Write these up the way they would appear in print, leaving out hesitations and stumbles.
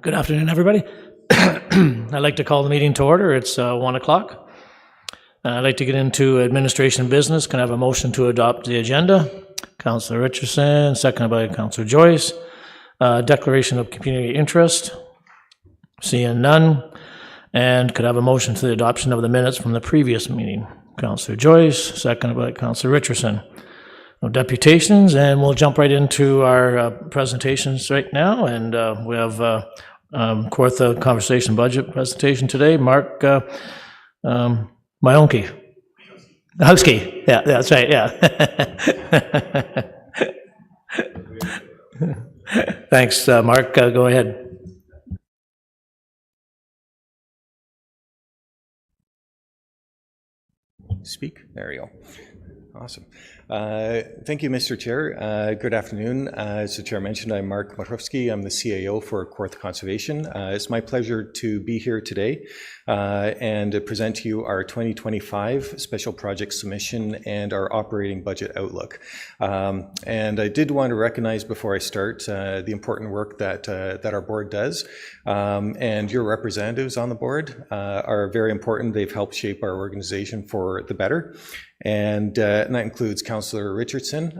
Good afternoon, everybody. I'd like to call the meeting to order. It's 1 o'clock. I'd like to get into administration business. Can I have a motion to adopt the agenda? Councillor Richardson, seconded by Councillor Joyce. Declaration of community interest. Seeing none. And could I have a motion to the adoption of the minutes from the previous meeting? Councillor Joyce, seconded by Councillor Richardson. No deputations, and we'll jump right into our presentations right now. And we have Kawartha Conservation Budget presentation today. Mark Myonki. Husky. Yeah, that's right, yeah. Thanks, Mark. Go ahead. Speak. There we go. Awesome. Thank you, Mr. Chair. Good afternoon. As the Chair mentioned, I'm Mark Machowski. I'm the CAO for Kawartha Conservation. It's my pleasure to be here today and to present to you our 2025 Special Project Submission and our operating budget outlook. And I did want to recognize before I start the important work that our board does. And your representatives on the board are very important. They've helped shape our organization for the better. And that includes Councillor Richardson,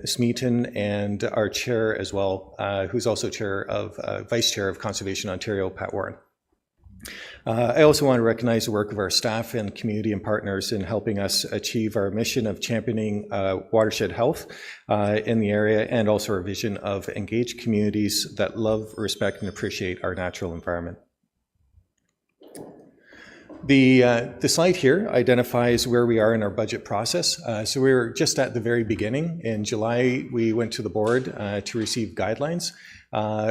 Smeaton, and our chair as well, who's also Vice Chair of Conservation Ontario, Pat Warren. I also want to recognize the work of our staff and community and partners in helping us achieve our mission of championing watershed health in the area, and also our vision of engaged communities that love, respect, and appreciate our natural environment. The slide here identifies where we are in our budget process. So we're just at the very beginning. In July, we went to the board to receive guidelines.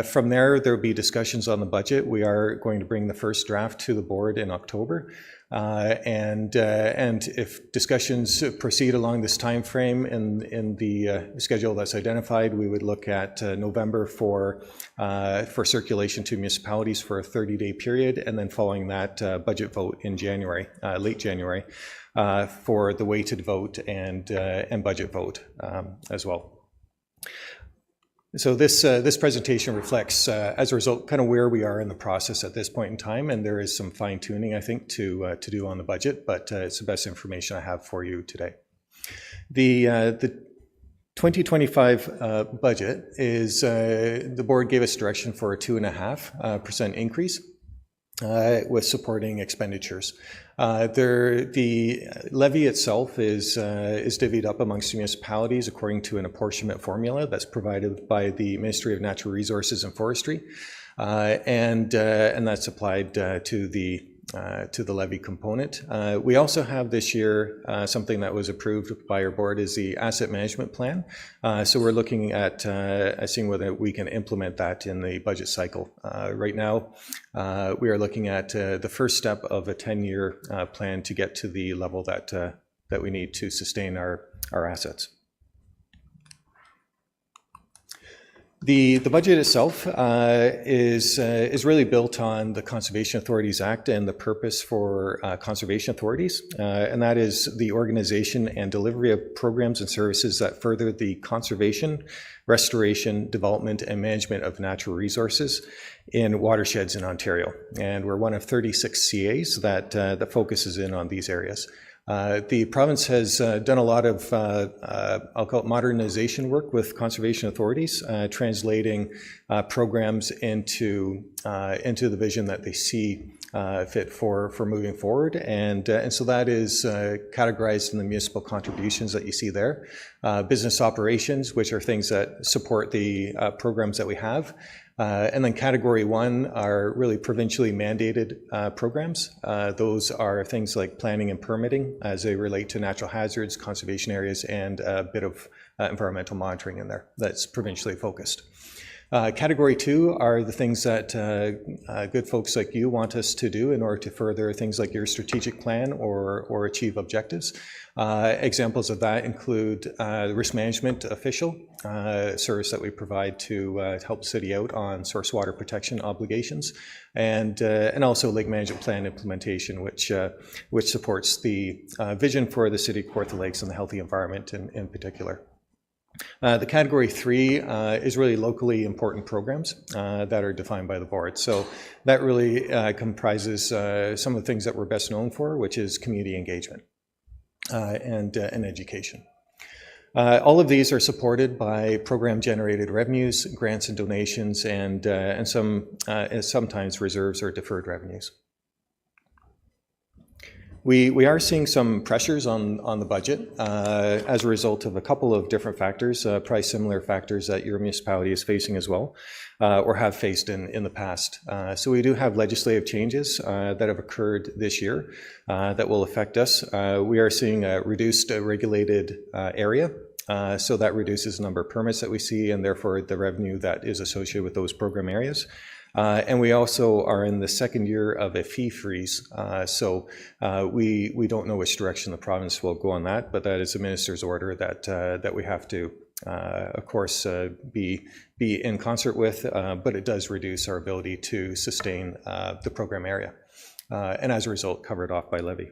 From there will be discussions on the budget. We are going to bring the first draft to the board in October. And if discussions proceed along this time frame in the schedule that's identified, we would look at November for circulation to municipalities for a 30-day period, and then following that budget vote in January, late January, for the weighted vote and budget vote as well. So this presentation reflects, as a result, kind of where we are in the process at this point in time, and there is some fine-tuning, I think, to do on the budget, but it's the best information I have for you today. The 2025 budget is, the board gave us direction for a 2.5% increase with supporting expenditures. The levy itself is divvied up amongst municipalities according to an apportionment formula that's provided by the Ministry of Natural Resources and Forestry, and that's applied to the levy component. We also have this year something that was approved by our board is the asset management plan. So we're looking at seeing whether we can implement that in the budget cycle. Right now, we are looking at the first step of a 10-year plan to get to the level that we need to sustain our assets. The budget itself is really built on the Conservation Authorities Act and the purpose for conservation authorities, and that is the organization and delivery of programs and services that further the conservation, restoration, development, and management of natural resources in watersheds in Ontario. And we're one of 36 CAs that focuses in on these areas. The province has done a lot of, I'll call it modernization work with conservation authorities, translating programs into the vision that they see fit for moving forward. And so that is categorized in the municipal contributions that you see there. Business operations, which are things that support the programs that we have. And then category 1 are really provincially mandated programs. Those are things like planning and permitting as they relate to natural hazards, conservation areas, and a bit of environmental monitoring in there that's provincially focused. Category 2 are the things that good folks like you want us to do in order to further things like your strategic plan or achieve objectives. Examples of that include the risk management official service that we provide to help the city out on source water protection obligations, and also lake management plan implementation, which supports the vision for the city of Kawartha Lakes and the healthy environment in particular. The category 3 is really locally important programs that are defined by the board. So that really comprises some of the things that we're best known for, which is community engagement and education. All of these are supported by program-generated revenues, grants and donations, and sometimes reserves or deferred revenues. We are seeing some pressures on the budget as a result of a couple of different factors, probably similar factors that your municipality is facing as well, or have faced in the past. So we do have legislative changes that have occurred this year that will affect us. We are seeing a reduced regulated area. So that reduces the number of permits that we see and therefore the revenue that is associated with those program areas. And we also are in the second year of a fee freeze. So we don't know which direction the province will go on that, but that is a minister's order that we have to, of course, be in concert with, but it does reduce our ability to sustain the program area. And as a result, covered off by levy.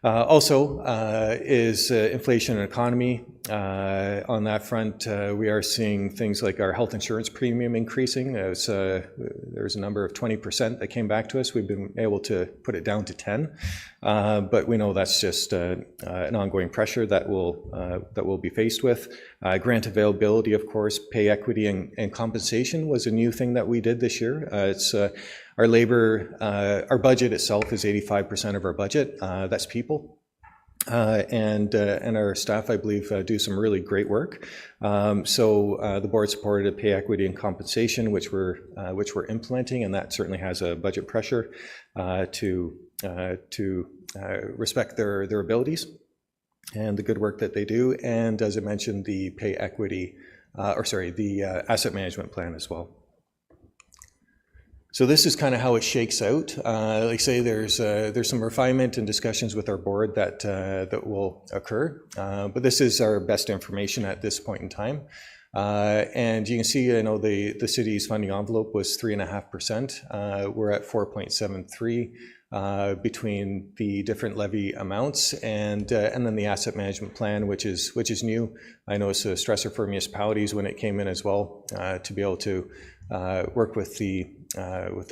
Also is inflation and economy. On that front, we are seeing things like our health insurance premium increasing. There's a number of 20% that came back to us. We've been able to put it down to 10, but we know that's just an ongoing pressure that we'll be faced with. Grant availability, of course, pay equity and compensation was a new thing that we did this year. It's our labor, our budget itself is 85% of our budget. That's people. And our staff, I believe, do some really great work. So the board supported a pay equity and compensation, which we're implementing, and that certainly has a budget pressure to respect their abilities and the good work that they do. And as I mentioned, the pay equity, the asset management plan as well. So this is kind of how it shakes out. Like I say, there's some refinement and discussions with our board that will occur, but this is our best information at this point in time. And you can see, I know the city's funding envelope was 3.5%. We're at 4.73 between the different levy amounts, and then the asset management plan, which is new. I know it's a stressor for municipalities when it came in as well to be able to work with the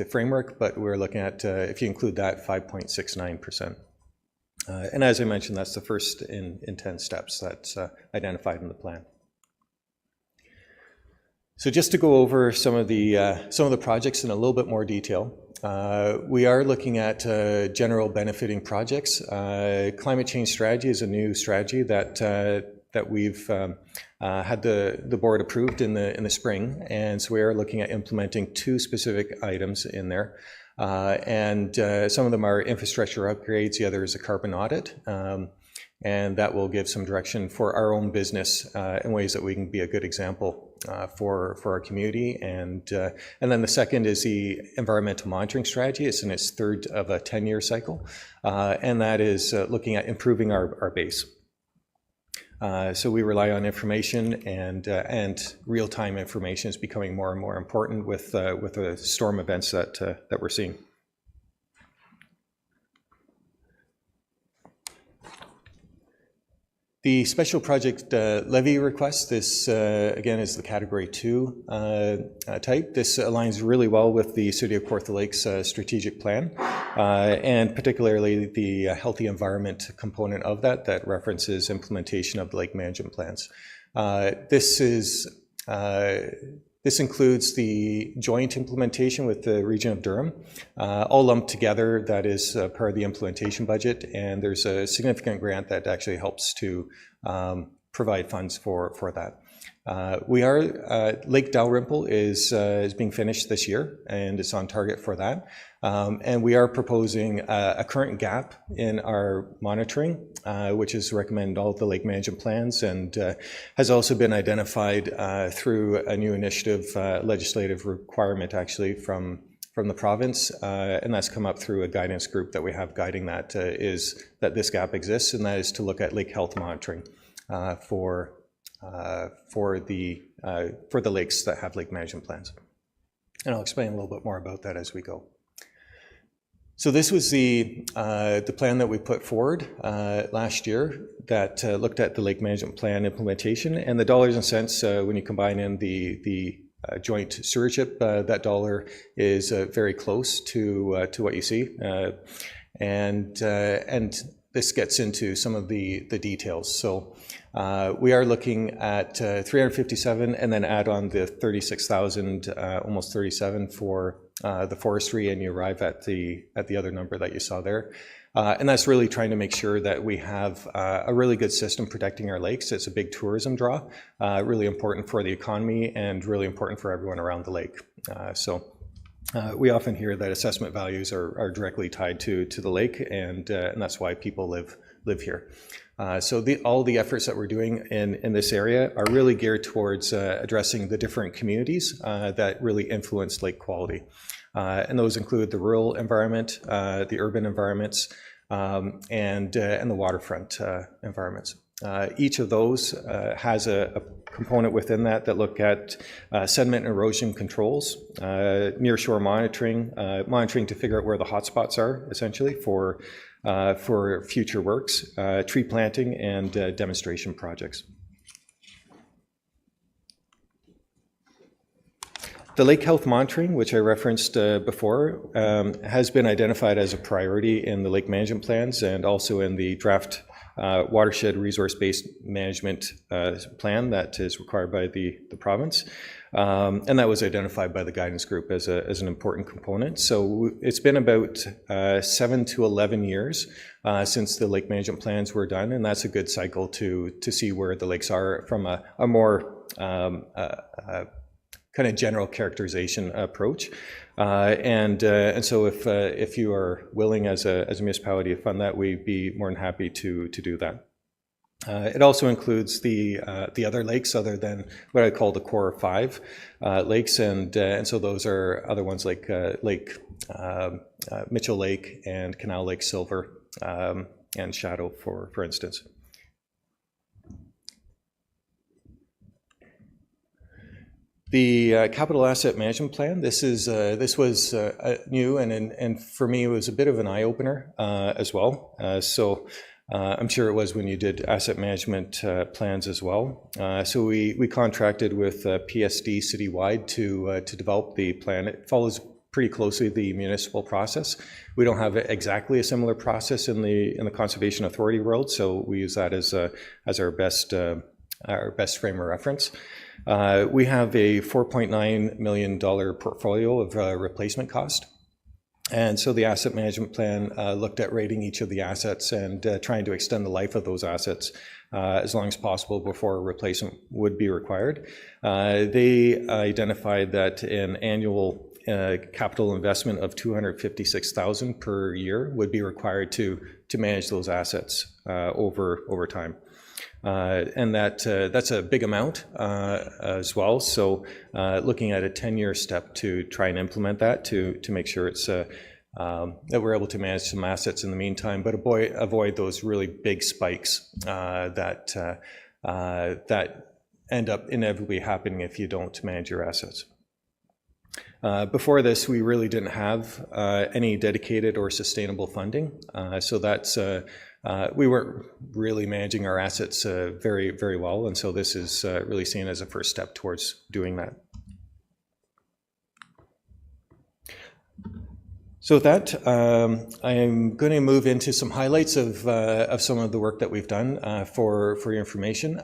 framework, but we're looking at, if you include that, 5.69%. And as I mentioned, that's the first in 10 steps that's identified in the plan. So just to go over some of the projects in a little bit more detail, we are looking at general benefiting projects. Climate change strategy is a new strategy that we've had the board approved in the spring, and so we are looking at implementing 2 specific items in there. And some of them are infrastructure upgrades, the other is a carbon audit, and that will give some direction for our own business in ways that we can be a good example for our community. And then the second is the environmental monitoring strategy. It's in its third of a 10-year cycle, and that is looking at improving our base. So we rely on information, and real-time information is becoming more and more important with the storm events that we're seeing. The special project levy request, this again is the category 2 type. This aligns really well with the City of Kawartha Lakes strategic plan, and particularly the healthy environment component of that references implementation of the lake management plans. This includes the joint implementation with the Region of Durham, all lumped together. That is part of the implementation budget, and there's a significant grant that actually helps to provide funds for that. Lake Dalrymple is being finished this year, and it's on target for that. And we are proposing a current gap in our monitoring, which is recommended all of the lake management plans, and has also been identified through a new initiative, legislative requirement actually from the province, and that's come up through a guidance group that we have guiding that, is that this gap exists, and that is to look at lake health monitoring for the lakes that have lake management plans. And I'll explain a little bit more about that as we go. So this was the plan that we put forward last year that looked at the lake management plan implementation, and the dollars and cents, when you combine in the joint stewardship, that dollar is very close to what you see, and this gets into some of the details. So we are looking at 357, and then add on the 36,000, almost 37 for the forestry, and you arrive at the other number that you saw there. And that's really trying to make sure that we have a really good system protecting our lakes. It's a big tourism draw, really important for the economy and really important for everyone around the lake. We often hear that assessment values are directly tied to the lake, and that's why people live here. So all the efforts that we're doing in this area are really geared towards addressing the different communities that really influence lake quality. And those include the rural environment, the urban environments, and the waterfront environments. Each of those has a component within that look at sediment and erosion controls, near-shore monitoring, monitoring to figure out where the hotspots are, essentially, for future works, tree planting, and demonstration projects. The lake health monitoring, which I referenced before, has been identified as a priority in the lake management plans and also in the draft watershed resource-based management plan that is required by the province. And that was identified by the guidance group as an important component. So it's been about 7 to 11 years since the lake management plans were done, and that's a good cycle to see where the lakes are from a more kind of general characterization approach. And so if you are willing as a municipality to fund that, we'd be more than happy to do that. It also includes the other lakes other than what I call the core 5 lakes, and so those are other ones like Mitchell Lake and Canal Lake Silver and Shadow, for instance. The capital asset management plan. This was new, and for me it was a bit of an eye opener as well. So I'm sure it was when you did asset management plans as well. So we contracted with PSD Citywide to develop the plan. It follows pretty closely the municipal process. We don't have exactly a similar process in the Conservation Authority world, so we use that as our best frame of reference. We have a $4.9 million portfolio of replacement cost. And so the asset management plan looked at rating each of the assets and trying to extend the life of those assets as long as possible before a replacement would be required. They identified that an annual capital investment of $256,000 per year would be required to manage those assets over time. And that's a big amount as well. So looking at a 10-year step to try and implement that to make sure it's that we're able to manage some assets in the meantime, but avoid those really big spikes that end up inevitably happening if you don't manage your assets. Before this, we really didn't have any dedicated or sustainable funding. So that's we weren't really managing our assets very, very well, and so this is really seen as a first step towards doing that. So with that, I'm going to move into some highlights of some of the work that we've done for your information.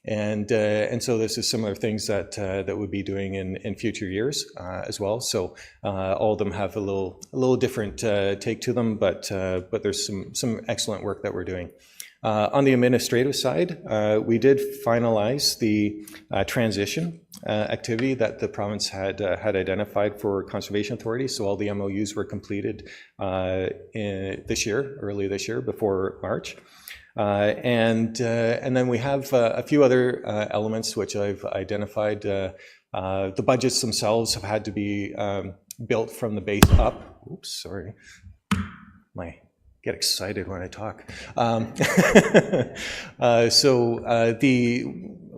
And so this is similar things that we'll be doing in future years as well. So all of them have a little different take to them, but there's some excellent work that we're doing. On the administrative side, we did finalize the transition activity that the province had identified for conservation authorities. So all the MOUs were completed early this year, before March. And then we have a few other elements which I've identified. The budgets themselves have had to be built from the base up. Oops, sorry. Get excited when I talk.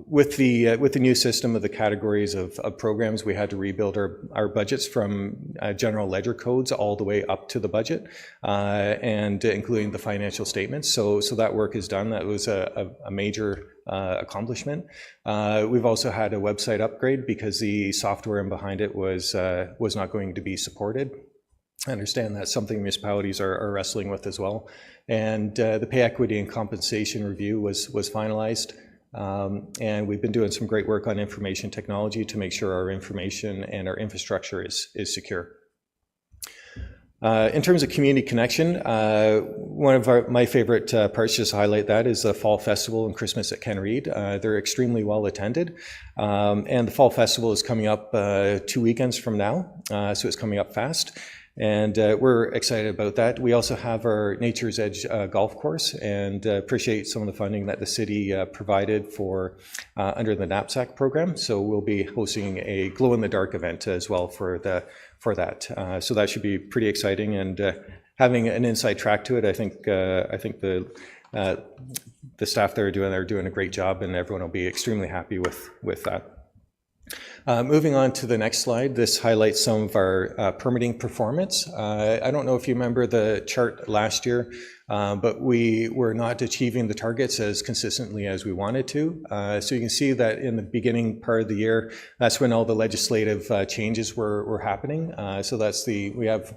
with the new system of the categories of programs, we had to rebuild our budgets from general ledger codes all the way up to the budget, and including the financial statements. So that work is done. That was a major accomplishment. We've also had a website upgrade because the software in behind it was not going to be supported. I understand that's something municipalities are wrestling with as well. And the pay equity and compensation review was finalized. And we've been doing some great work on information technology to make sure our information and our infrastructure is secure. In terms of community connection, one of my favorite parts, just to highlight that, is the Fall Festival and Christmas at Ken Reed. They're extremely well attended. And the Fall Festival is coming up 2 weekends from now, so it's coming up fast. And we're excited about that. We also have our Nature's Edge golf course, and appreciate some of the funding that the city provided for under the knapsack program. So we'll be hosting a glow-in-the-dark event as well for that. So that should be pretty exciting, and having an inside track to it. I think the staff they're doing a great job, and everyone will be extremely happy with that. Moving on to the next slide, this highlights some of our permitting performance. I don't know if you remember the chart last year, but we were not achieving the targets as consistently as we wanted to. So you can see that in the beginning part of the year, that's when all the legislative changes were happening. So we have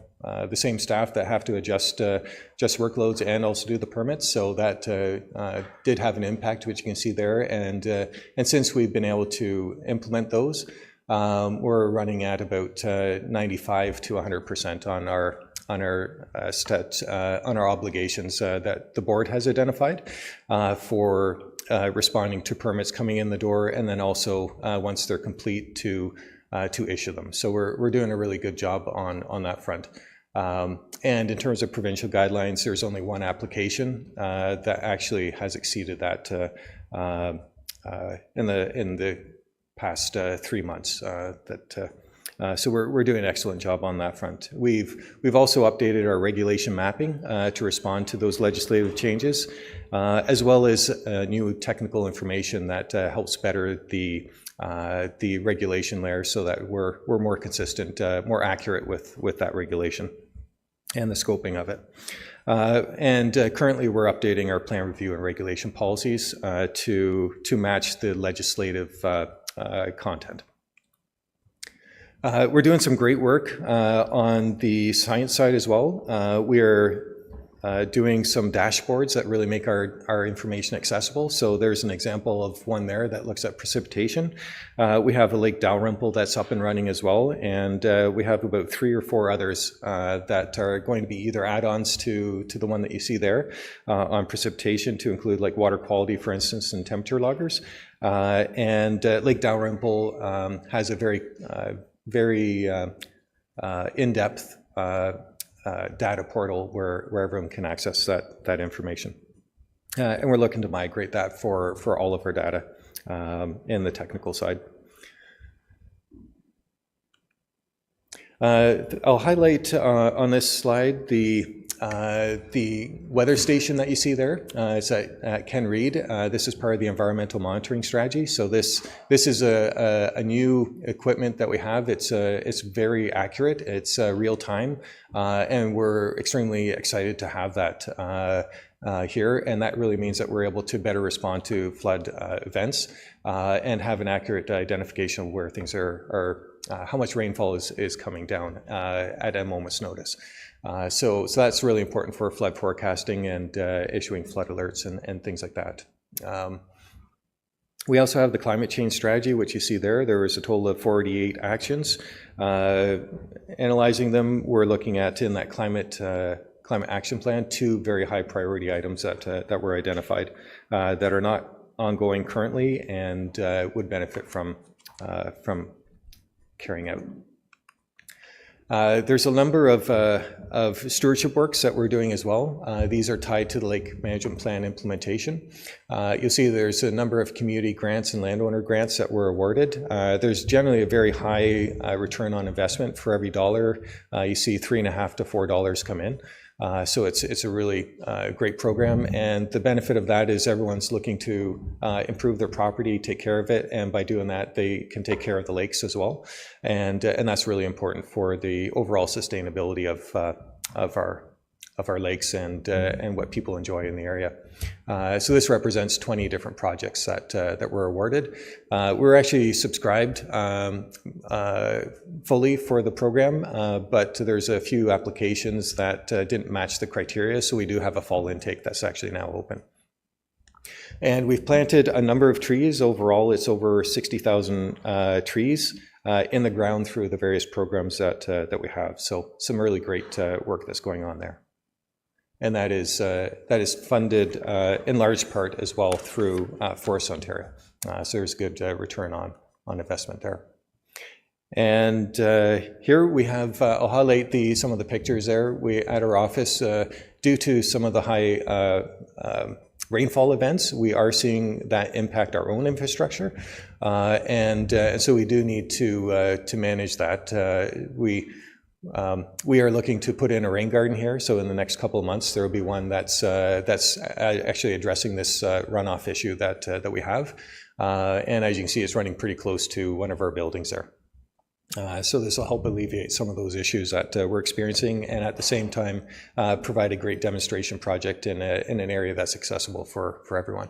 the same staff that have to adjust workloads and also do the permits. So that did have an impact, which you can see there. And since we've been able to implement those, we're running at about 95 to 100% on our obligations that the board has identified for responding to permits coming in the door, and then also once they're complete to issue them. So we're doing a really good job on that front. And in terms of provincial guidelines, there's only one application that actually has exceeded that in the past 3 months. So we're doing an excellent job on that front. We've also updated our regulation mapping to respond to those legislative changes, as well as new technical information that helps better the regulation layer, so that we're more consistent, more accurate with that regulation and the scoping of it. And currently we're updating our plan review and regulation policies to match the legislative content. We're doing some great work on the science side as well. We're doing some dashboards that really make our information accessible. So there's an example of one there that looks at precipitation. We have a Lake Dalrymple that's up and running as well, and we have about 3 or 4 others that are going to be either add-ons to the one that you see there on precipitation, to include like water quality, for instance, and temperature loggers. And Lake Dalrymple has a very in-depth data portal where everyone can access that information. And we're looking to migrate that for all of our data in the technical side. I'll highlight on this slide the weather station that you see there. It's at Ken Reed. This is part of the environmental monitoring strategy. So this is a new equipment that we have. It's very accurate. It's real time, and we're extremely excited to have that here. And that really means that we're able to better respond to flood events and have an accurate identification of where things are. How much rainfall is coming down at a moment's notice. So that's really important for flood forecasting and issuing flood alerts and things like that. We also have the climate change strategy, which you see there. There was a total of 48 actions. Analyzing them, we're looking at in that climate action plan 2 very high priority items that were identified that are not ongoing currently and would benefit from carrying out. There's a number of stewardship works that we're doing as well. These are tied to the Lake Management Plan implementation. You'll see there's a number of community grants and landowner grants that were awarded. There's generally a very high return on investment for every dollar. You see $3.50 to $4 come in. So it's a really great program, and the benefit of that is everyone's looking to improve their property, take care of it, and by doing that, they can take care of the lakes as well, and that's really important for the overall sustainability of our lakes and what people enjoy in the area. So this represents 20 different projects that were awarded. We're actually subscribed fully for the program, but there's a few applications that didn't match the criteria, so we do have a fall intake that's actually now open. And we've planted a number of trees. Overall, it's over 60,000 trees in the ground through the various programs that we have. So some really great work that's going on there. And that is funded in large part as well through Forests Ontario. So there's good return on investment there. And here we have, I'll highlight some of the pictures there. We at our office, due to some of the high rainfall events, we are seeing that impact our own infrastructure, and so we do need to manage that. We are looking to put in a rain garden here, so in the next couple of months there will be one that's actually addressing this runoff issue that we have, and as you can see, it's running pretty close to one of our buildings there. So this will help alleviate some of those issues that we're experiencing, and at the same time provide a great demonstration project in an area that's accessible for everyone.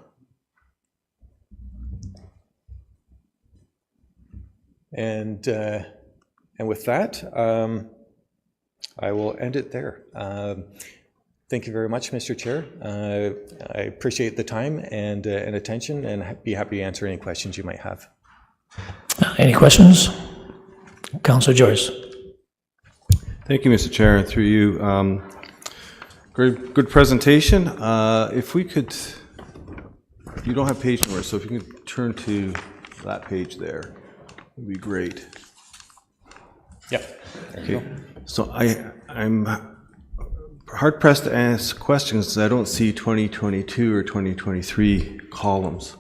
And with that, I will end it there. Thank you very much, Mr. Chair. I appreciate the time and attention, and be happy to answer any questions you might have. Any questions? Councillor Joyce. Thank you, Mr. Chair, and through you. Good presentation. If we could, you don't have page numbers, so if you could turn to that page there, it would be great. Yep. Okay. So I'm hard pressed to ask questions because I don't see 2022 or 2023 columns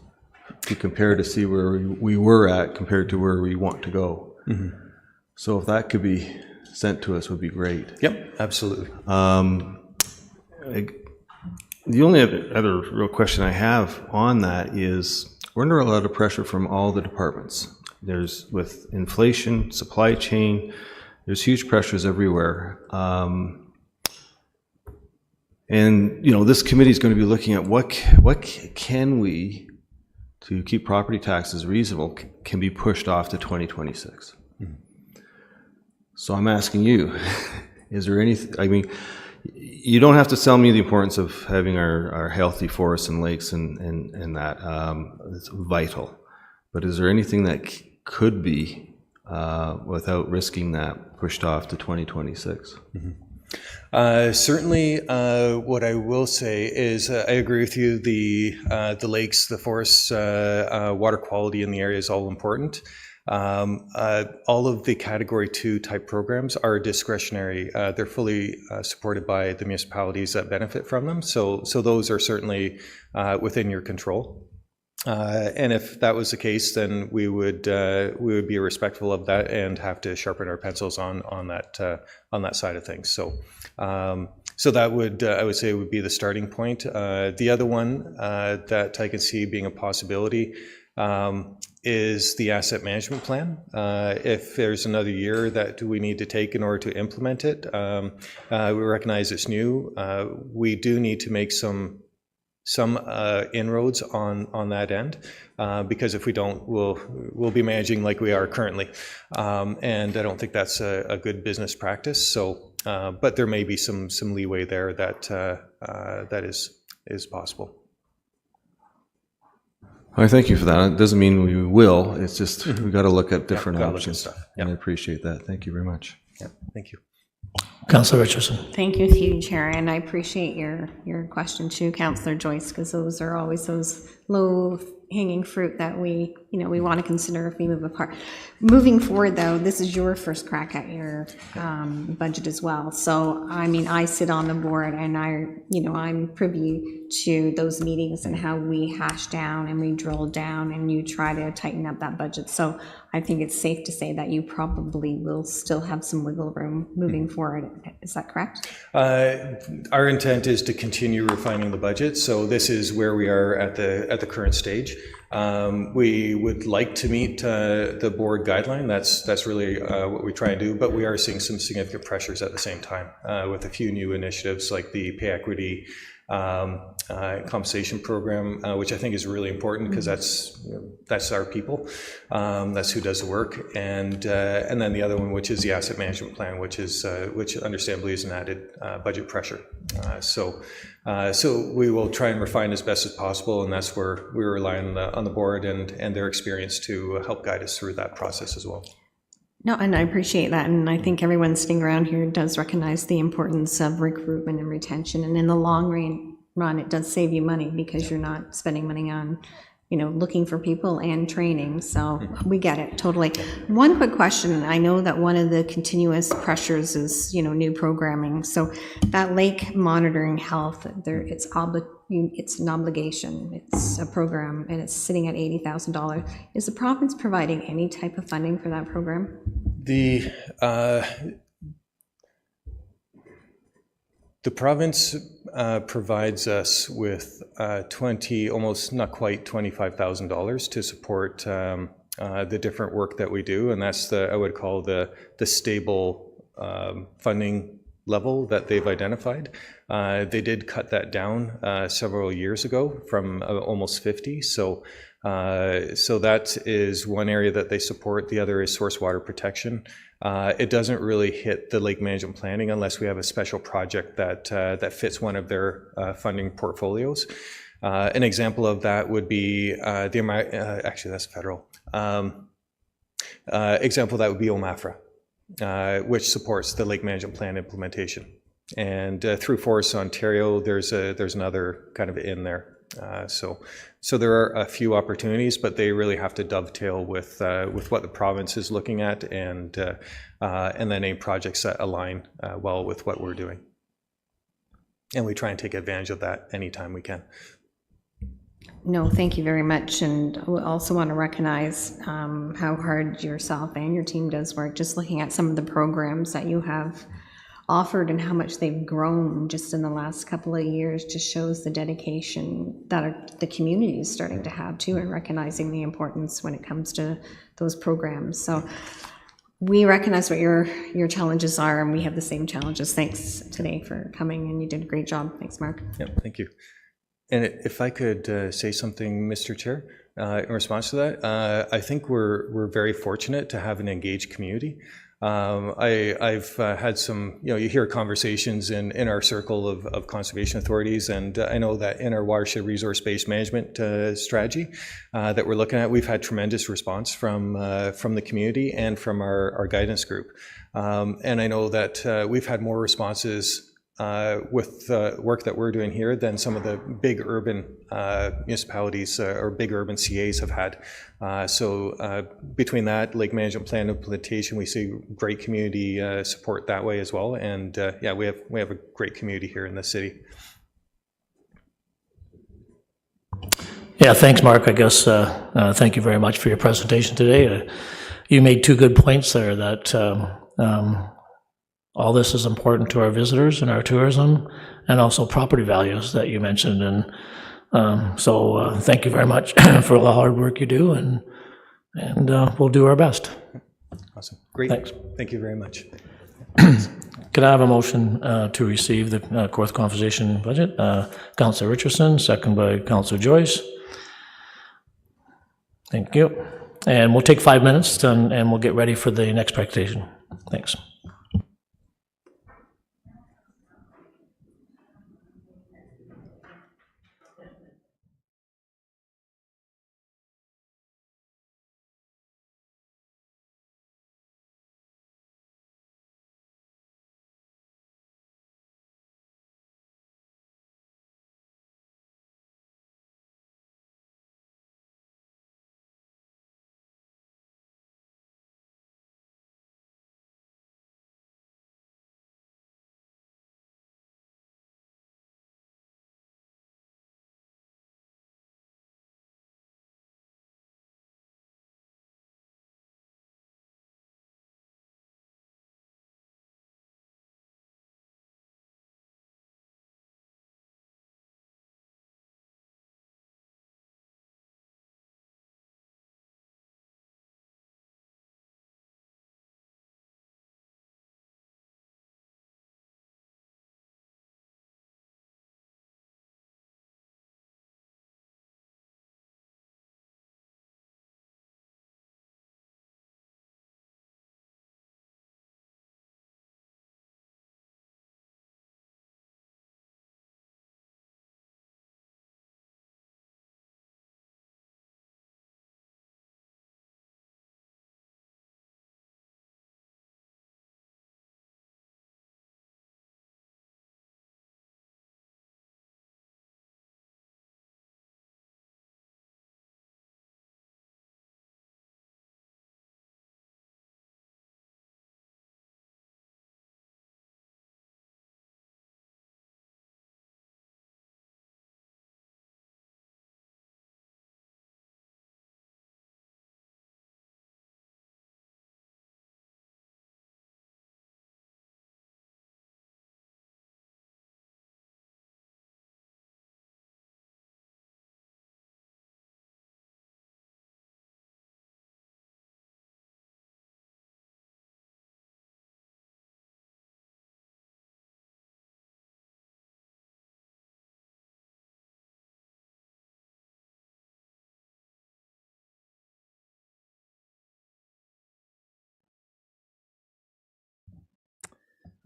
to compare to see where we were at compared to where we want to go. Mm-hmm. So if that could be sent to us would be great. Yep, absolutely. The only other real question I have on that is we're under a lot of pressure from all the departments. There's, with inflation, supply chain, there's huge pressures everywhere. And, you know, this committee is going to be looking at what can we, to keep property taxes reasonable, can be pushed off to 2026. Mm-hmm. So I'm asking you, is there anything, I mean, you don't have to tell me the importance of having our healthy forests and lakes and that, it's vital. But is there anything that could be, without risking that, pushed off to 2026? Mm-hmm. Certainly, what I will say is I agree with you. The lakes, the forests, water quality in the area is all important. All of the Category 2 type programs are discretionary. They're fully supported by the municipalities that benefit from them. So those are certainly within your control. And if that was the case, then we would be respectful of that and have to sharpen our pencils on that side of things. So that would, I would say, would be the starting point. The other one that I can see being a possibility is the asset management plan. If there's another year that we need to take in order to implement it, we recognize it's new. We do need to make some inroads on that end, because if we don't, we'll be managing like we are currently, and I don't think that's a good business practice. So, but there may be some leeway there that is possible. I thank you for that. It doesn't mean we will. It's just we've got to look at different options. Yep. And I appreciate that. Thank you very much. Yeah, thank you. Councillor Richardson. Thank you, through you, Chair, and I appreciate your question too, Councillor Joyce, because those are always those low-hanging fruit that we you know, we want to consider if we move apart. Moving forward, though, this is your first crack at your budget as well. So, I mean, I sit on the board and I'm privy to those meetings and how we hash down and we drill down and you try to tighten up that budget. So I think it's safe to say that you probably will still have some wiggle room moving forward. Is that correct? Our intent is to continue refining the budget. So this is where we are at the current stage. We would like to meet the board guideline. That's really what we try and do. But we are seeing some significant pressures at the same time with a few new initiatives like the pay equity compensation program, which I think is really important because that's our people, that's who does the work, and then the other one, which is the asset management plan, which understandably is an added budget pressure. So we will try and refine as best as possible, and that's where we rely on the board and their experience to help guide us through that process as well. No, and I appreciate that, and I think everyone sitting around here does recognize the importance of recruitment and retention, and in the long run, it does save you money because you're not spending money on, looking for people and training, so we get it, totally. One quick question, and I know that one of the continuous pressures is, new programming, so that lake monitoring health, it's an obligation, it's a program, and it's sitting at $80,000. Is the province providing any type of funding for that program? The province provides us with almost not quite $25,000 to support the different work that we do, and that's I would call the stable funding level that they've identified. They did cut that down several years ago from almost 50. So that is one area that they support. The other is source water protection. It doesn't really hit the lake management planning unless we have a special project that fits one of their funding portfolios. An example of that would be actually that's federal. Example of that would be OMAFRA, which supports the lake management plan implementation. And through Forests Ontario, there's another kind of in there. So there are a few opportunities, but they really have to dovetail with what the province is looking at, and then any projects that align well with what we're doing. And we try and take advantage of that anytime we can. No, thank you very much, and we also want to recognize how hard yourself and your team does work. Just looking at some of the programs that you have offered and how much they've grown just in the last couple of years just shows the dedication that the community is starting to have too, and recognizing the importance when it comes to those programs. So we recognize what your challenges are, and we have the same challenges. Thanks today for coming, and you did a great job. Thanks, Mark. Yeah, thank you. And if I could say something, Mr. Chair, in response to that, I think we're very fortunate to have an engaged community. I've had some, you hear conversations in our circle of conservation authorities, and I know that in our watershed resource-based management strategy that we're looking at, we've had tremendous response from the community and from our guidance group. And I know that we've had more responses with the work that we're doing here than some of the big urban municipalities or big urban CAs have had. So between that, lake management plan implementation, we see great community support that way as well. And yeah, we have a great community here in the city. Yeah, thanks, Mark. I guess thank you very much for your presentation today. You made two good points there, that all this is important to our visitors and our tourism, and also property values that you mentioned. And so thank you very much for all the hard work you do, and we'll do our best. Awesome. Great. Thanks. Thank you very much. Could I have a motion to receive the Kawartha Conservation budget? Councillor Richardson, second by Councillor Joyce. Thank you. And we'll take 5 minutes and we'll get ready for the next presentation. Thanks.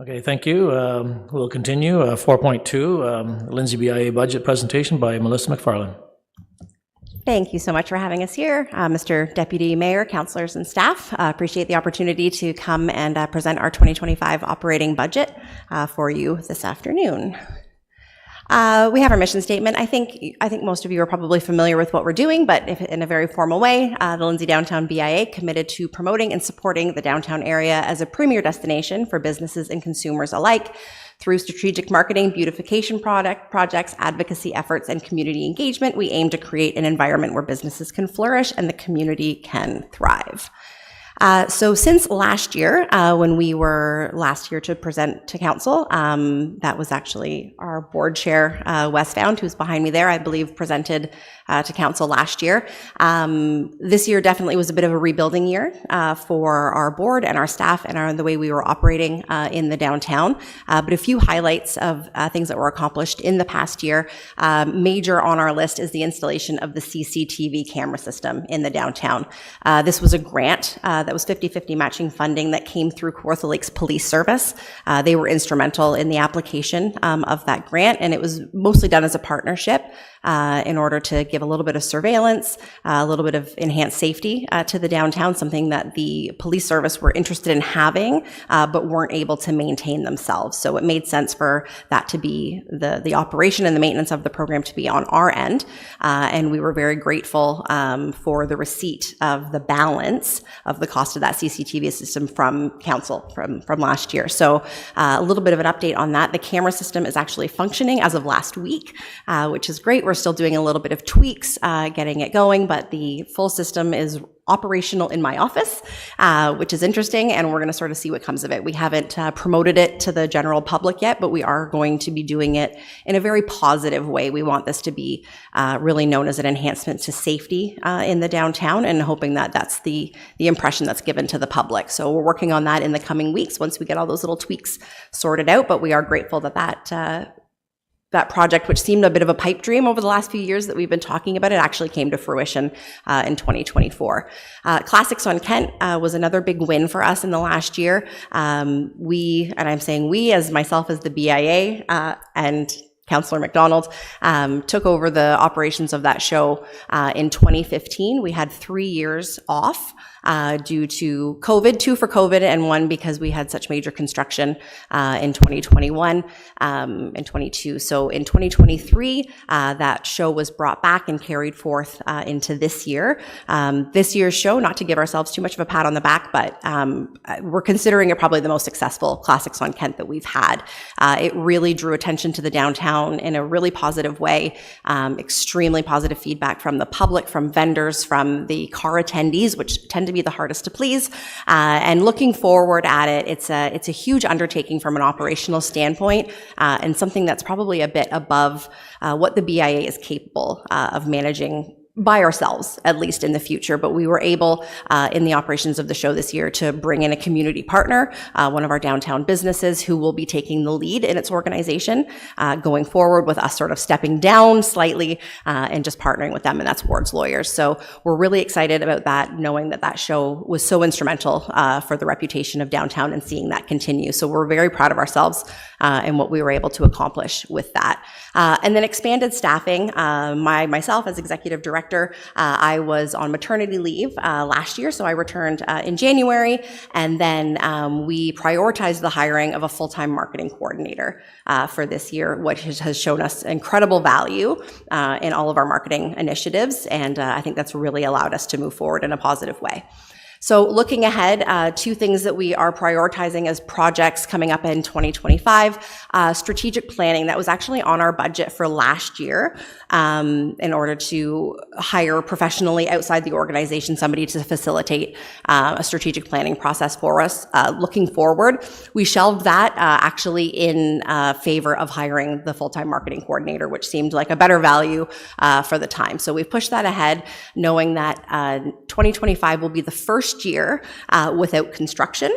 Okay, thank you. We'll continue. 4.2, Lindsay BIA budget presentation by Melissa McFarland. Thank you so much for having us here, Mr. Deputy Mayor, councillors, and staff. Appreciate the opportunity to come and present our 2025 operating budget for you this afternoon. We have our mission statement. I think most of you are probably familiar with what we're doing, but if in a very formal way, the Lindsay Downtown BIA committed to promoting and supporting the downtown area as a premier destination for businesses and consumers alike through strategic marketing, beautification projects, advocacy efforts, and community engagement. We aim to create an environment where businesses can flourish and the community can thrive. So since last year, when we were last year to present to council, that was actually our board chair, Wes Found, who's behind me there, I believe presented to council last year. This year definitely was a bit of a rebuilding year for our board and our staff and the way we were operating in the downtown. But a few highlights of things that were accomplished in the past year. Major on our list is the installation of the CCTV camera system in the downtown. This was a grant that was 50-50 matching funding that came through Kawartha Lakes Police Service. They were instrumental in the application of that grant, and it was mostly done as a partnership in order to give a little bit of surveillance, a little bit of enhanced safety to the downtown, something that the police service were interested in having, but weren't able to maintain themselves. So it made sense for that to be the operation and the maintenance of the program to be on our end. And we were very grateful for the receipt of the balance of the cost of that CCTV system from council from last year. So a little bit of an update on that. The camera system is actually functioning as of last week, which is great. We're still doing a little bit of tweaks, getting it going, but the full system is operational in my office, which is interesting, and we're going to sort of see what comes of it. We haven't promoted it to the general public yet, but we are going to be doing it in a very positive way. We want this to be really known as an enhancement to safety in the downtown, and hoping that that's the impression that's given to the public. So we're working on that in the coming weeks once we get all those little tweaks sorted out, but we are grateful that project, which seemed a bit of a pipe dream over the last few years that we've been talking about, it actually came to fruition in 2024. Classics on Kent was another big win for us in the last year. We, and I'm saying we as myself as the BIA and Councillor McDonald, took over the operations of that show in 2015. We had 3 years off due to COVID, 2 for COVID and 1 because we had such major construction in 2021 and 22. So in 2023, that show was brought back and carried forth into this year. This year's show, not to give ourselves too much of a pat on the back, but we're considering it probably the most successful Classics on Kent that we've had. It really drew attention to the downtown in a really positive way. Extremely positive feedback from the public, from vendors, from the car attendees, which tend to be the hardest to please. And looking forward at it, it's a huge undertaking from an operational standpoint, and something that's probably a bit above what the BIA is capable of managing by ourselves, at least in the future. But we were able, in the operations of the show this year, to bring in a community partner, one of our downtown businesses who will be taking the lead in its organization going forward, with us sort of stepping down slightly and just partnering with them, and that's Ward's Lawyers. So we're really excited about that, knowing that that show was so instrumental for the reputation of downtown and seeing that continue. So we're very proud of ourselves and what we were able to accomplish with that. And then expanded staffing. Myself as executive director, I was on maternity leave last year, so I returned in January, and then we prioritized the hiring of a full-time marketing coordinator for this year, which has shown us incredible value in all of our marketing initiatives, and I think that's really allowed us to move forward in a positive way. So looking ahead, 2 things that we are prioritizing as projects coming up in 2025, strategic planning. That was actually on our budget for last year in order to hire professionally outside the organization somebody to facilitate a strategic planning process for us. Looking forward, we shelved that actually in favor of hiring the full-time marketing coordinator, which seemed like a better value for the time. So we've pushed that ahead, knowing that 2025 will be the first first year without construction,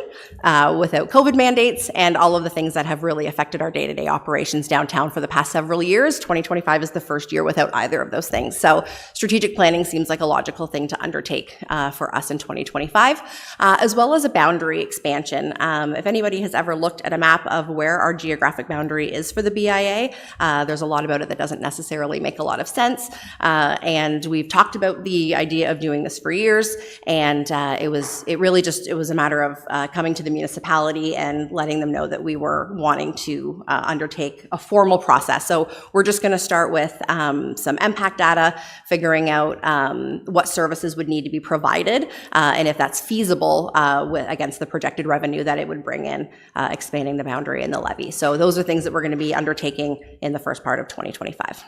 without COVID mandates, and all of the things that have really affected our day-to-day operations downtown for the past several years. 2025 is the first year without either of those things. So strategic planning seems like a logical thing to undertake for us in 2025, as well as a boundary expansion. If anybody has ever looked at a map of where our geographic boundary is for the BIA, there's a lot about it that doesn't necessarily make a lot of sense. And we've talked about the idea of doing this for years, and it was a matter of coming to the municipality and letting them know that we were wanting to undertake a formal process. So we're just going to start with some impact data, figuring out what services would need to be provided, and if that's feasible against the projected revenue that it would bring in, expanding the boundary and the levy. So those are things that we're going to be undertaking in the first part of 2025.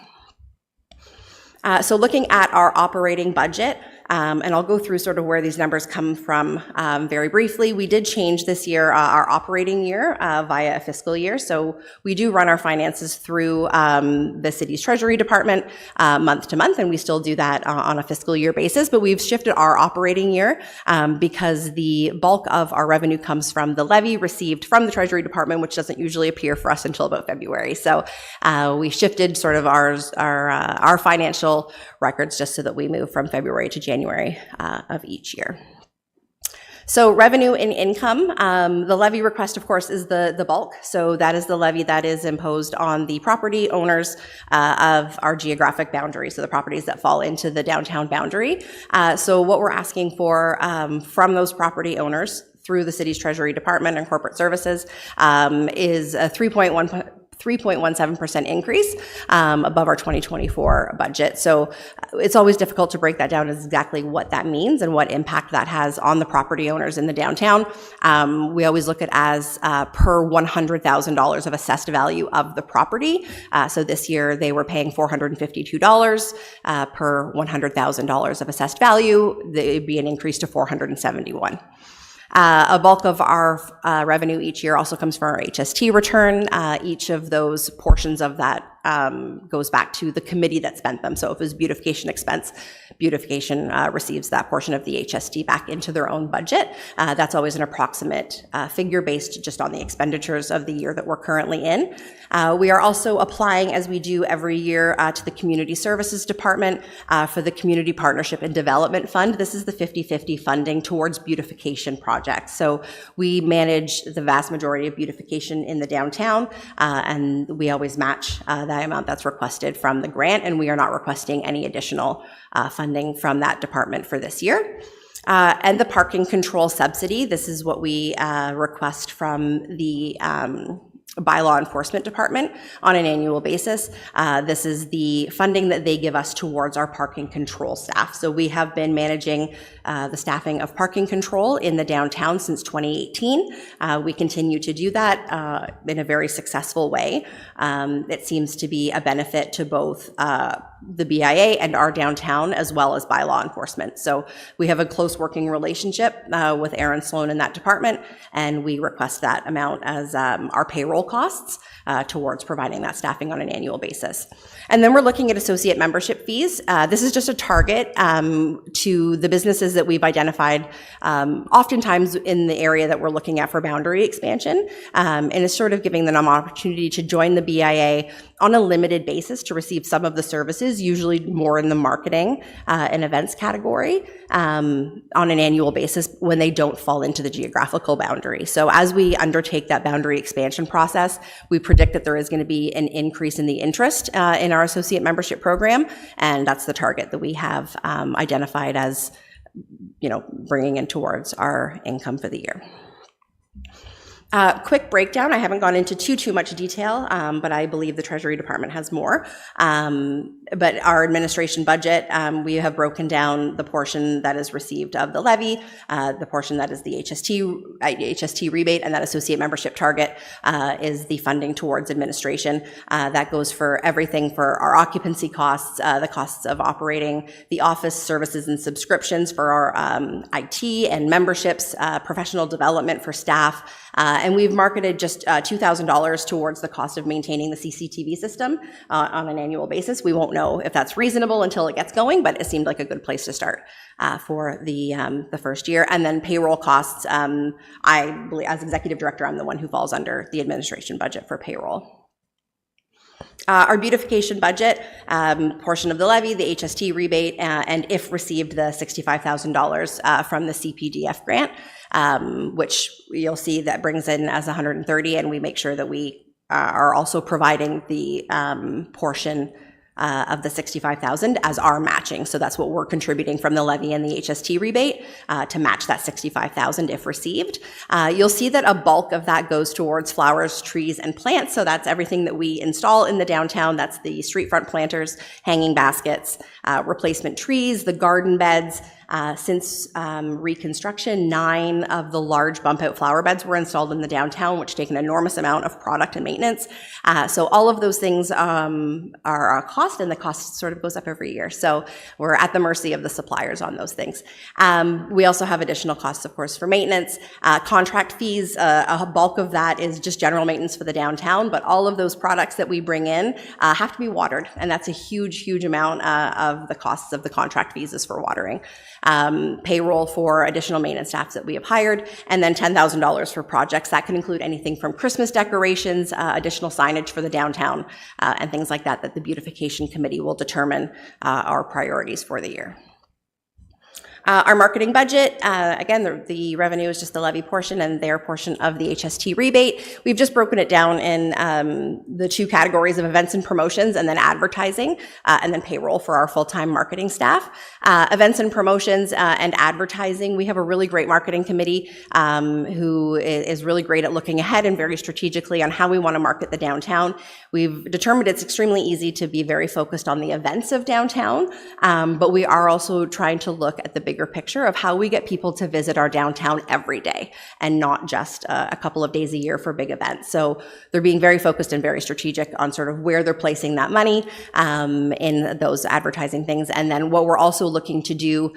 So looking at our operating budget, and I'll go through sort of where these numbers come from very briefly. We did change this year our operating year via a fiscal year. So we do run our finances through the city's treasury department month to month, and we still do that on a fiscal year basis. But we've shifted our operating year because the bulk of our revenue comes from the levy received from the treasury department, which doesn't usually appear for us until about February. So we shifted sort of our financial records just so that we move from February to January of each year. So revenue and income, the levy request, of course, is the bulk. So that is the levy that is imposed on the property owners of our geographic boundary, so the properties that fall into the downtown boundary. So what we're asking for from those property owners through the city's treasury department and corporate services is a 3.17% increase above our 2024 budget. So it's always difficult to break that down as exactly what that means and what impact that has on the property owners in the downtown. We always look at as per $100,000 of assessed value of the property. So this year they were paying $452 per $100,000 of assessed value. It would be an increase to $471. A bulk of our revenue each year also comes from our HST return. Each of those portions of that goes back to the committee that spent them. So if it was beautification expense, beautification receives that portion of the HST back into their own budget. That's always an approximate figure based just on the expenditures of the year that we're currently in. We are also applying, as we do every year, to the Community Services Department for the Community Partnership and Development Fund. This is the 50-50 funding towards beautification projects. So we manage the vast majority of beautification in the downtown, and we always match the amount that's requested from the grant, and we are not requesting any additional funding from that department for this year. And the parking control subsidy, this is what we request from the bylaw enforcement department on an annual basis. This is the funding that they give us towards our parking control staff. So we have been managing the staffing of parking control in the downtown since 2018. We continue to do that in a very successful way. It seems to be a benefit to both the BIA and our downtown, as well as bylaw enforcement. So we have a close working relationship with Aaron Sloan in that department, and we request that amount as our payroll costs towards providing that staffing on an annual basis. And then we're looking at associate membership fees. This is just a target to the businesses that we've identified, oftentimes in the area that we're looking at for boundary expansion, and it's sort of giving them an opportunity to join the BIA on a limited basis to receive some of the services, usually more in the marketing and events category, on an annual basis when they don't fall into the geographical boundary. So as we undertake that boundary expansion process, we predict that there is going to be an increase in the interest in our associate membership program, and that's the target that we have identified as, bringing in towards our income for the year. Quick breakdown. I haven't gone into too much detail, but I believe the Treasury Department has more. But our administration budget, we have broken down the portion that is received of the levy, the portion that is the HST rebate, and that associate membership target is the funding towards administration. That goes for everything for our occupancy costs, the costs of operating the office, services and subscriptions for our IT and memberships, professional development for staff, And we've marketed just $2,000 towards the cost of maintaining the CCTV system on an annual basis. We won't know if that's reasonable until it gets going, but it seemed like a good place to start for the first year. And then payroll costs, I believe as executive director, I'm the one who falls under the administration budget for payroll. Our beautification budget, portion of the levy, the HST rebate, and if received, the $65,000 from the CPDF grant, which you'll see that brings in as 130, and we make sure that we are also providing the portion of the $65,000 as our matching. So that's what we're contributing from the levy and the HST rebate to match that $65,000 if received. You'll see that a bulk of that goes towards flowers, trees, and plants. So that's everything that we install in the downtown. That's the street front planters, hanging baskets, replacement trees, the garden beds. Since reconstruction, 9 of the large bump out flower beds were installed in the downtown, which take an enormous amount of product and maintenance. So all of those things are a cost, and the cost sort of goes up every year. So we're at the mercy of the suppliers on those things. We also have additional costs, of course, for maintenance. Contract fees, a bulk of that is just general maintenance for the downtown, but all of those products that we bring in have to be watered, and that's a huge, huge amount of the costs of the contract fees is for watering. Payroll for additional maintenance staff that we have hired, and then $10,000 for projects. That can include anything from Christmas decorations, additional signage for the downtown, and things like that, that the beautification committee will determine our priorities for the year. Our marketing budget, again, the revenue is just the levy portion and their portion of the HST rebate. We've just broken it down in the 2 categories of events and promotions, and then advertising, and then payroll for our full-time marketing staff. Events and promotions and advertising, we have a really great marketing committee who is really great at looking ahead and very strategically on how we want to market the downtown. We've determined it's extremely easy to be very focused on the events of downtown, but we are also trying to look at the bigger picture of how we get people to visit our downtown every day and not just a couple of days a year for big events. So they're being very focused and very strategic on sort of where they're placing that money in those advertising things. And then what we're also looking to do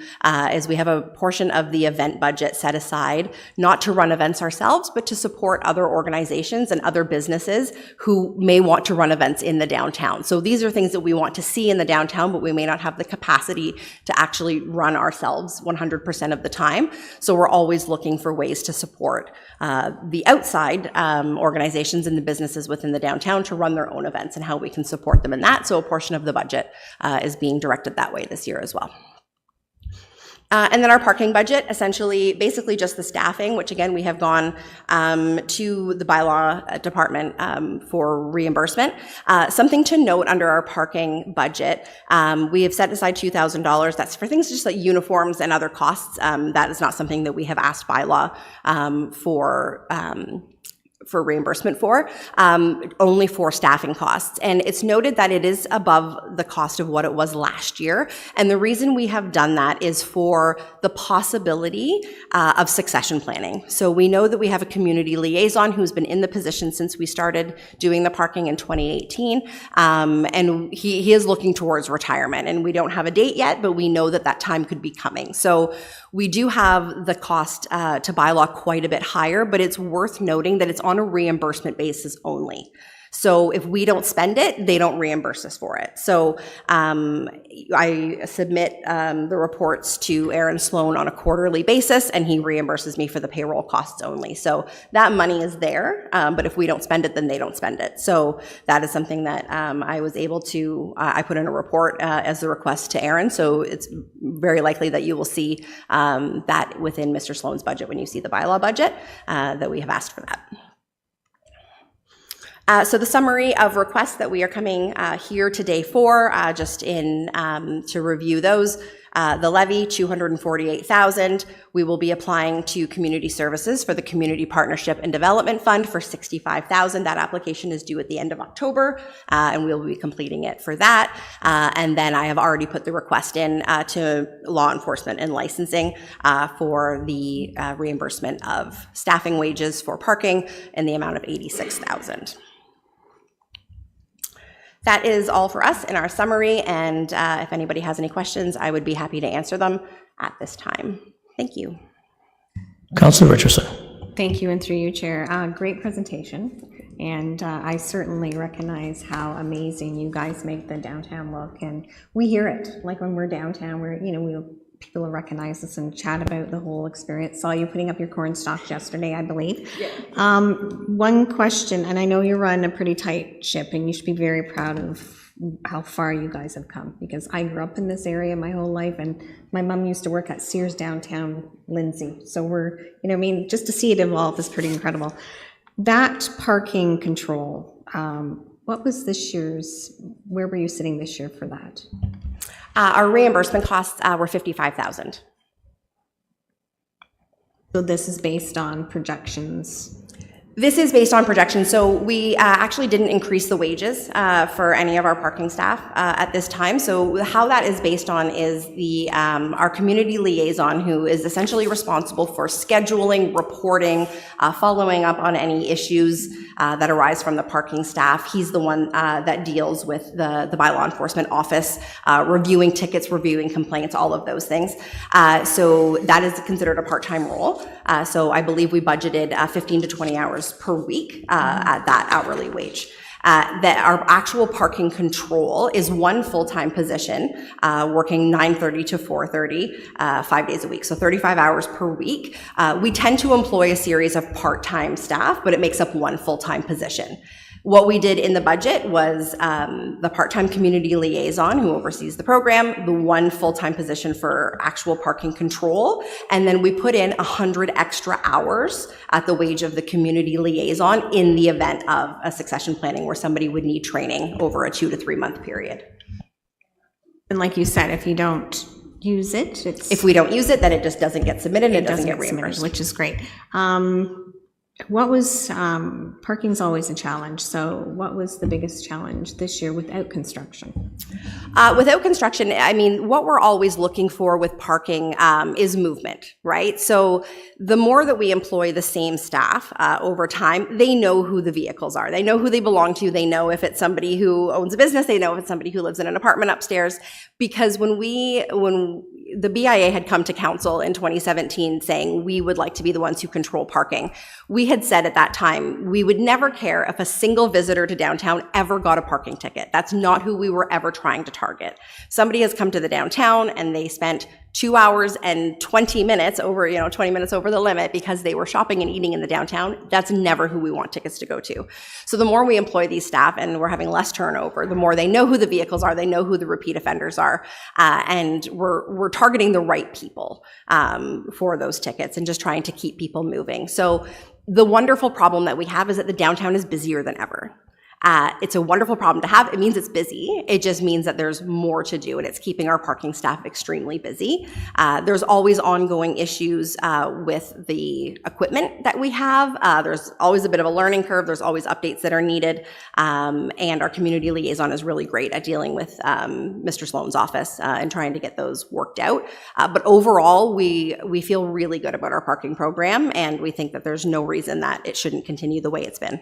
is we have a portion of the event budget set aside, not to run events ourselves, but to support other organizations and other businesses who may want to run events in the downtown. So these are things that we want to see in the downtown, but we may not have the capacity to actually run ourselves 100% of the time. So we're always looking for ways to support the outside organizations and the businesses within the downtown to run their own events and how we can support them in that. So a portion of the budget is being directed that way this year as well. And then our parking budget, essentially, basically just the staffing, which again, we have gone to the bylaw department for reimbursement. Something to note under our parking budget, we have set aside $2,000. That's for things just like uniforms and other costs. That is not something that we have asked bylaw for reimbursement for, only for staffing costs. And it's noted that it is above the cost of what it was last year. And the reason we have done that is for the possibility of succession planning. So we know that we have a community liaison who's been in the position since we started doing the parking in 2018. And he is looking towards retirement, and we don't have a date yet, but we know that that time could be coming. So we do have the cost to bylaw quite a bit higher, but it's worth noting that it's on a reimbursement basis only. So if we don't spend it, they don't reimburse us for it. So I submit the reports to Aaron Sloan on a quarterly basis, and he reimburses me for the payroll costs only. So that money is there, but if we don't spend it, then they don't spend it. So that is something that I was able to, I put in a report as a request to Aaron. So it's very likely that you will see that within Mr. Sloan's budget when you see the bylaw budget, that we have asked for that. So the summary of requests that we are coming here today for, just in to review those. The levy, $248,000. We will be applying to Community Services for the Community Partnership and Development Fund for $65,000. That application is due at the end of October, and we'll be completing it for that. And then I have already put the request in to law enforcement and licensing for the reimbursement of staffing wages for parking in the amount of $86,000. That is all for us in our summary, and if anybody has any questions, I would be happy to answer them at this time. Thank you. Councillor Richardson. Thank you, and through you, Chair. Great presentation, and I certainly recognize how amazing you guys make the downtown look, and we hear it, like when we're downtown, people will recognize us and chat about the whole experience. Saw you putting up your corn stalks yesterday, I believe. Yeah. One question, and I know you run a pretty tight ship, and you should be very proud of how far you guys have come, because I grew up in this area my whole life, and my mom used to work at Sears downtown Lindsay. So we're, just to see it evolve is pretty incredible. That parking control, what was this year's, where were you sitting this year for that? Our reimbursement costs were $55,000. So this is based on projections? This is based on projections, so we actually didn't increase the wages for any of our parking staff at this time. So how that is based on is our community liaison, who is essentially responsible for scheduling, reporting, following up on any issues that arise from the parking staff. He's the one that deals with the bylaw enforcement office, reviewing tickets, reviewing complaints, all of those things. So that is considered a part-time role. So I believe we budgeted 15 to 20 hours per week at that hourly wage. That our actual parking control is one full-time position, working 9:30 to 4:30, 5 days a week, so 35 hours per week. We tend to employ a series of part-time staff, but it makes up one full-time position. What we did in the budget was the part-time community liaison who oversees the program, the one full-time position for actual parking control, and then we put in 100 extra hours at the wage of the community liaison in the event of a succession planning where somebody would need training over a 2 to 3 month period. And like you said, if you don't use it, if we don't use it, then it just doesn't get submitted and it doesn't get reimbursed. Which is great. What was, parking's always a challenge, so what was the biggest challenge this year without construction? Without construction, I mean, what we're always looking for with parking is movement, right? So the more that we employ the same staff over time, they know who the vehicles are. They know who they belong to. They know if it's somebody who owns a business. They know if it's somebody who lives in an apartment upstairs. Because when the BIA had come to council in 2017 saying we would like to be the ones who control parking, we had said at that time we would never care if a single visitor to downtown ever got a parking ticket. That's not who we were ever trying to target. Somebody has come to the downtown and they spent 2 hours and 20 minutes over, 20 minutes over the limit because they were shopping and eating in the downtown. That's never who we want tickets to go to. So the more we employ these staff and we're having less turnover, the more they know who the vehicles are, they know who the repeat offenders are, and we're targeting the right people for those tickets and just trying to keep people moving. So the wonderful problem that we have is that the downtown is busier than ever. It's a wonderful problem to have. It means it's busy. It just means that there's more to do, and it's keeping our parking staff extremely busy. There's always ongoing issues with the equipment that we have. There's always a bit of a learning curve. There's always updates that are needed. And our community liaison is really great at dealing with Mr. Sloan's office and trying to get those worked out. But overall, we feel really good about our parking program, and we think that there's no reason that it shouldn't continue the way it's been.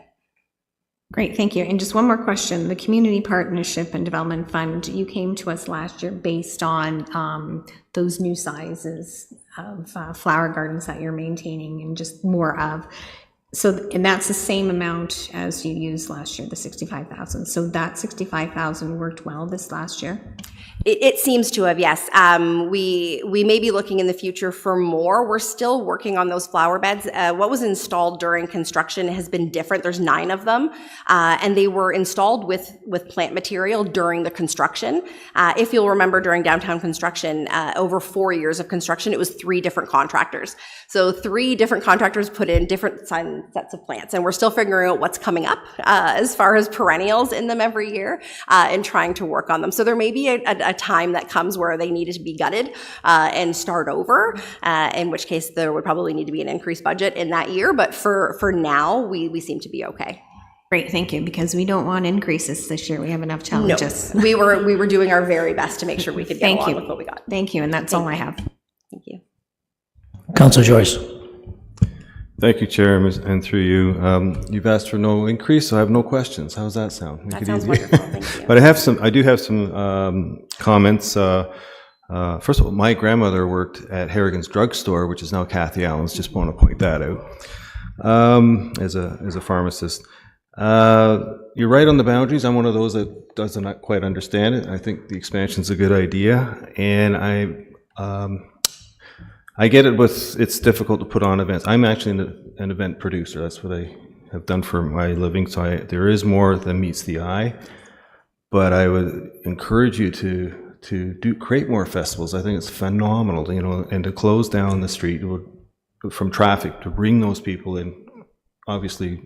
Great, thank you. And just one more question. The Community Partnership and Development Fund, you came to us last year based on those new sizes of flower gardens that you're maintaining and just more of. So, and that's the same amount as you used last year, the 65,000. So that 65,000 worked well this last year? It seems to have, yes. We may be looking in the future for more. We're still working on those flower beds. What was installed during construction has been different. There's 9 of them, and they were installed with plant material during the construction. If you'll remember, during downtown construction, over 4 years of construction, it was 3 different contractors. So 3 different contractors put in different sets of plants, and we're still figuring out what's coming up as far as perennials in them every year and trying to work on them. So there may be a time that comes where they needed to be gutted and start over, in which case there would probably need to be an increased budget in that year. But for now, we seem to be okay. Great, thank you, because we don't want increases this year. We have enough challenges. No, we were doing our very best to make sure we could get along with what we got. Thank you, and that's all I have. Thank you. Councillor Joyce. Thank you, Chair, and through you. You've asked for no increase, so I have no questions. How does that sound? Make That it sounds easy. wonderful. Thank you. But I do have some comments. First of all, my grandmother worked at Harrigan's Drugstore, which is now Kathy Allen's. Just want to point that out. as a pharmacist. You're right on the boundaries. I'm one of those that doesn't quite understand it. I think the expansion's a good idea, and I get it, but it's difficult to put on events. I'm actually an event producer. That's what I have done for my living, so there is more than meets the eye. But I would encourage you to create more festivals. I think it's phenomenal, and to close down the street from traffic to bring those people in. Obviously,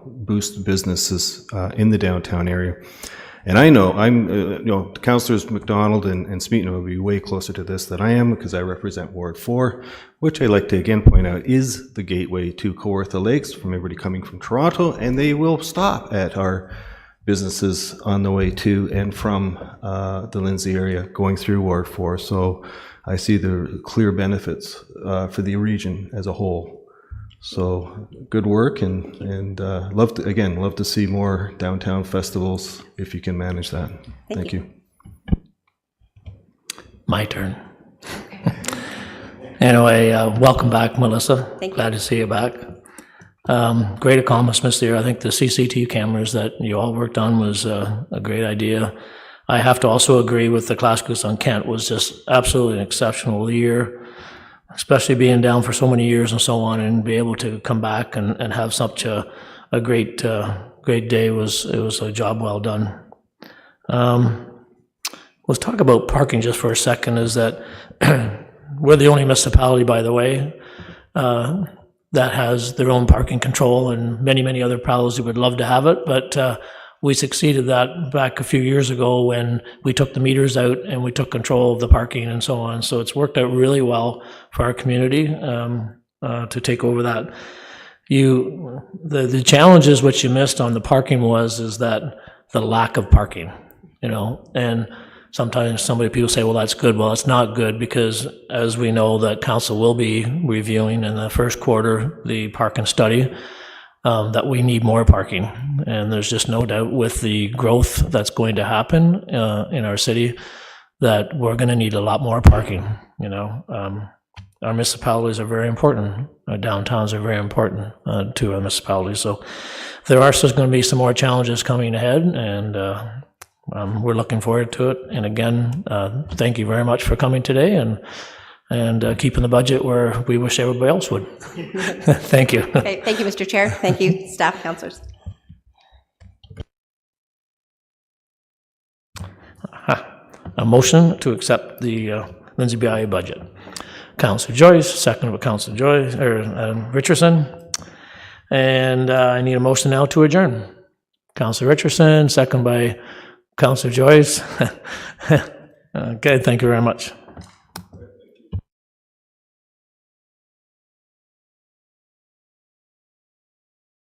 boost businesses in the downtown area. And I know Councillors McDonald and Smeaton will be way closer to this than I am, because I represent Ward 4, which I like to again point out is the gateway to Kawartha Lakes from everybody coming from Toronto, and they will stop at our businesses on the way to and from the Lindsay area going through Ward 4. So I see the clear benefits for the region as a whole. So good work, and love to see more downtown festivals if you can manage that. Thank you. My turn. Anyway, welcome back, Melissa. Thank you. Glad to see you back. Great accomplishments there. I think the CCTV cameras that you all worked on was a great idea. I have to also agree with the Classicus on Kent was just absolutely an exceptional year, especially being down for so many years and so on, and be able to come back and have such a great day. It was a job well done. Let's talk about parking just for a second. Is that we're the only municipality, by the way, that has their own parking control, and many other municipalities would love to have it, but we succeeded that back a few years ago when we took the meters out and we took control of the parking and so on. So it's worked out really well for our community to take over that. The challenges which you missed on the parking is that the lack of parking, and sometimes people say, well, that's good. Well, it's not good, because as we know that council will be reviewing in the first quarter the parking study, that we need more parking. And there's just no doubt with the growth that's going to happen in our city that we're going to need a lot more parking. Our municipalities are very important. Our downtowns are very important to our municipalities. So there are still going to be some more challenges coming ahead, and we're looking forward to it. And again, thank you very much for coming today and keeping the budget where we wish everybody else would. Thank you. Okay, thank you, Mr. Chair. Thank you, staff, councillors. A motion to accept the Lindsay BIA budget. Councillor Joyce, second by Councillor Richardson. And I need a motion now to adjourn. Councillor Richardson, second by Councillor Joyce. Okay, thank you very much.